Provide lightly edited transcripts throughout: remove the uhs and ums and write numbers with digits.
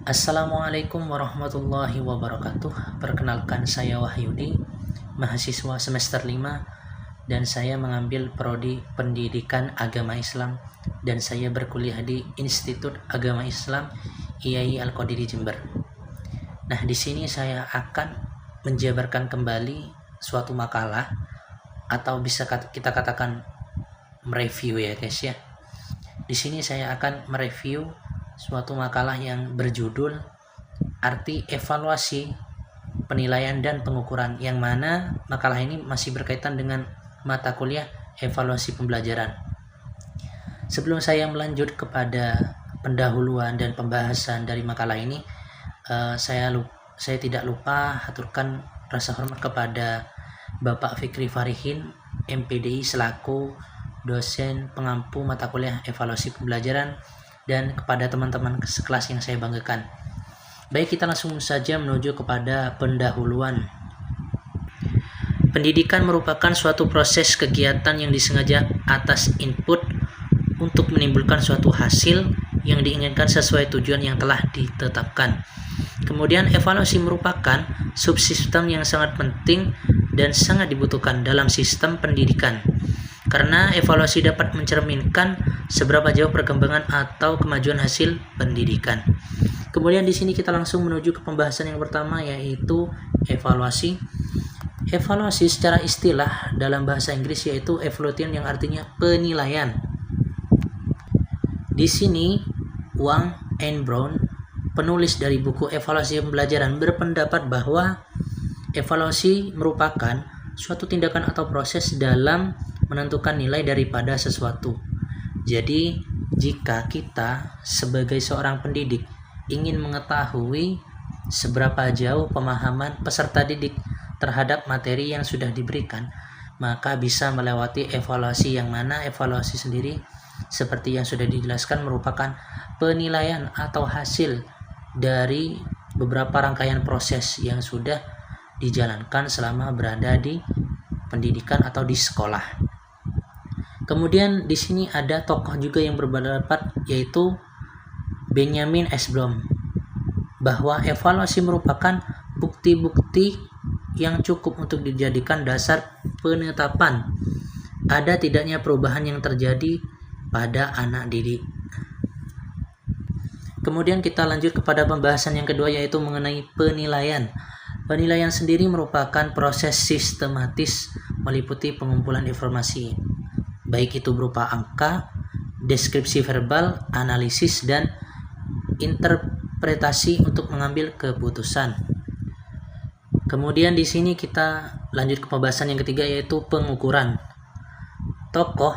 Assalamualaikum warahmatullahi wabarakatuh. Perkenalkan, saya Wahyudi, mahasiswa semester 5, dan saya mengambil prodi Pendidikan Agama Islam, dan saya berkuliah di Institut Agama Islam IAI Al-Qadiri Jember. Nah, di sini saya akan menjabarkan kembali suatu makalah, atau bisa kita katakan mereview ya guys ya. Di sini saya akan mereview suatu makalah yang berjudul Arti Evaluasi, Penilaian dan Pengukuran, yang mana makalah ini masih berkaitan dengan mata kuliah evaluasi pembelajaran. Sebelum saya melanjut kepada pendahuluan dan pembahasan dari makalah ini, saya tidak lupa haturkan rasa hormat kepada Bapak Fikri Farihin, MPDI, selaku dosen pengampu mata kuliah evaluasi pembelajaran, dan kepada teman-teman sekelas yang saya banggakan. Baik, kita langsung saja menuju kepada pendahuluan. Pendidikan merupakan suatu proses kegiatan yang disengaja atas input untuk menimbulkan suatu hasil yang diinginkan sesuai tujuan yang telah ditetapkan. Kemudian evaluasi merupakan subsistem yang sangat penting dan sangat dibutuhkan dalam sistem pendidikan, karena evaluasi dapat mencerminkan seberapa jauh perkembangan atau kemajuan hasil pendidikan. Kemudian di sini kita langsung menuju ke pembahasan yang pertama, yaitu evaluasi. Evaluasi secara istilah dalam bahasa Inggris yaitu evaluation, yang artinya penilaian. Di sini Wang and Brown, penulis dari buku Evaluasi Pembelajaran, berpendapat bahwa evaluasi merupakan suatu tindakan atau proses dalam menentukan nilai daripada sesuatu. Jadi, jika kita sebagai seorang pendidik ingin mengetahui seberapa jauh pemahaman peserta didik terhadap materi yang sudah diberikan, maka bisa melewati evaluasi, yang mana evaluasi sendiri seperti yang sudah dijelaskan merupakan penilaian atau hasil dari beberapa rangkaian proses yang sudah dijalankan selama berada di pendidikan atau di sekolah. Kemudian di sini ada tokoh juga yang berpendapat, yaitu Benjamin S. Bloom, bahwa evaluasi merupakan bukti-bukti yang cukup untuk dijadikan dasar penetapan ada tidaknya perubahan yang terjadi pada anak didik. Kemudian kita lanjut kepada pembahasan yang kedua, yaitu mengenai penilaian. Penilaian sendiri merupakan proses sistematis meliputi pengumpulan informasi, baik itu berupa angka, deskripsi verbal, analisis, dan interpretasi untuk mengambil keputusan. Kemudian di sini kita lanjut ke pembahasan yang ketiga, yaitu pengukuran. Tokoh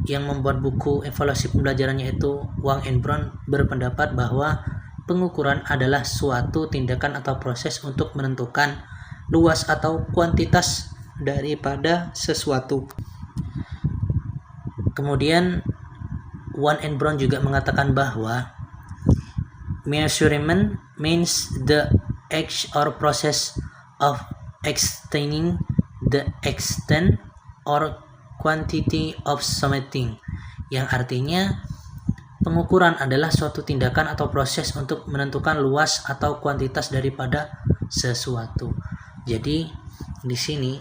yang membuat buku evaluasi pembelajaran, yaitu Wang and Brown, berpendapat bahwa pengukuran adalah suatu tindakan atau proses untuk menentukan luas atau kuantitas daripada sesuatu. Kemudian Wang and Brown juga mengatakan bahwa measurement means the act or process of extending the extent or quantity of something, yang artinya pengukuran adalah suatu tindakan atau proses untuk menentukan luas atau kuantitas daripada sesuatu. Jadi di sini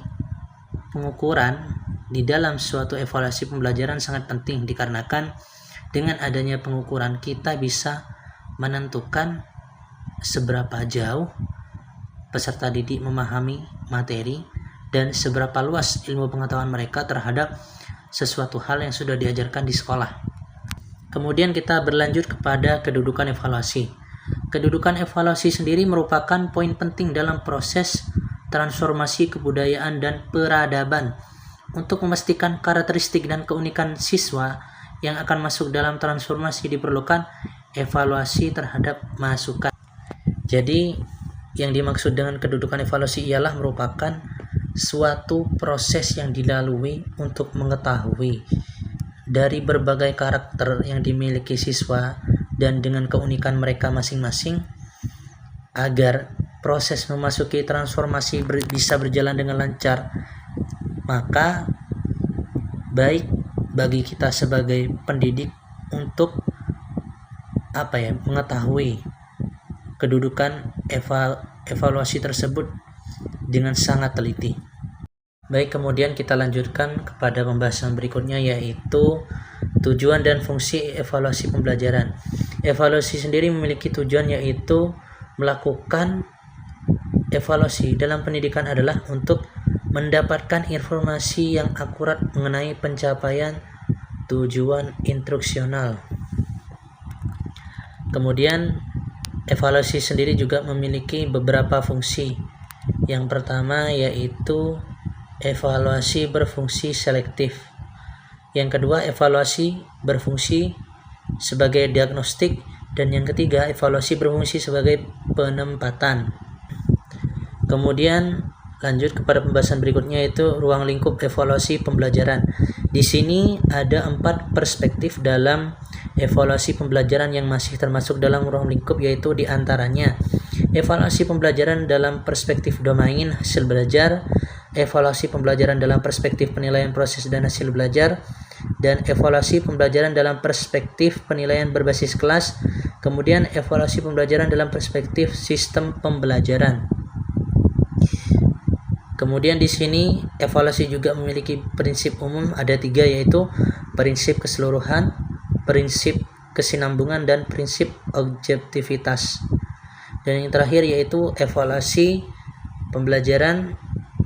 pengukuran di dalam suatu evaluasi pembelajaran sangat penting, dikarenakan dengan adanya pengukuran kita bisa menentukan seberapa jauh peserta didik memahami materi dan seberapa luas ilmu pengetahuan mereka terhadap sesuatu hal yang sudah diajarkan di sekolah. Kemudian kita berlanjut kepada kedudukan evaluasi. Kedudukan evaluasi sendiri merupakan poin penting dalam proses transformasi kebudayaan dan peradaban untuk memastikan karakteristik dan keunikan siswa yang akan masuk dalam transformasi. Diperlukan evaluasi terhadap masukan. Jadi yang dimaksud dengan kedudukan evaluasi ialah merupakan suatu proses yang dilalui untuk mengetahui dari berbagai karakter yang dimiliki siswa dan dengan keunikan mereka masing-masing, agar proses memasuki transformasi bisa berjalan dengan lancar. Maka baik bagi kita sebagai pendidik untuk mengetahui kedudukan evaluasi tersebut dengan sangat teliti. Baik, kemudian kita lanjutkan kepada pembahasan berikutnya, yaitu tujuan dan fungsi evaluasi pembelajaran. Evaluasi sendiri memiliki tujuan, yaitu melakukan evaluasi dalam pendidikan adalah untuk mendapatkan informasi yang akurat mengenai pencapaian tujuan instruksional. Kemudian evaluasi sendiri juga memiliki beberapa fungsi. Yang pertama yaitu evaluasi berfungsi selektif. Yang kedua, evaluasi berfungsi sebagai diagnostik, dan yang ketiga, evaluasi berfungsi sebagai penempatan. Kemudian lanjut kepada pembahasan berikutnya, yaitu ruang lingkup evaluasi pembelajaran. Di sini ada 4 perspektif dalam evaluasi pembelajaran yang masih termasuk dalam ruang lingkup, yaitu diantaranya evaluasi pembelajaran dalam perspektif domain hasil belajar, evaluasi pembelajaran dalam perspektif penilaian proses dan hasil belajar, dan evaluasi pembelajaran dalam perspektif penilaian berbasis kelas, kemudian evaluasi pembelajaran dalam perspektif sistem pembelajaran. Kemudian di sini evaluasi juga memiliki prinsip umum, ada 3, yaitu prinsip keseluruhan, prinsip kesinambungan, dan prinsip objektivitas. Dan yang terakhir yaitu evaluasi pembelajaran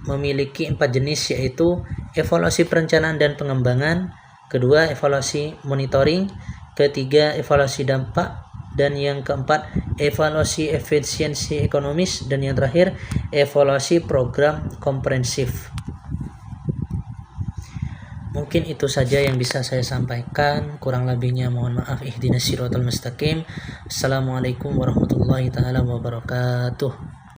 memiliki 4 jenis, yaitu evaluasi perencanaan dan pengembangan, kedua evaluasi monitoring, ketiga evaluasi dampak, dan yang keempat evaluasi efisiensi ekonomis, dan yang terakhir evaluasi program komprehensif. Mungkin itu saja yang bisa saya sampaikan, kurang lebihnya mohon maaf. Ihdinas siratal mustaqim. Assalamualaikum warahmatullahi taala wabarakatuh.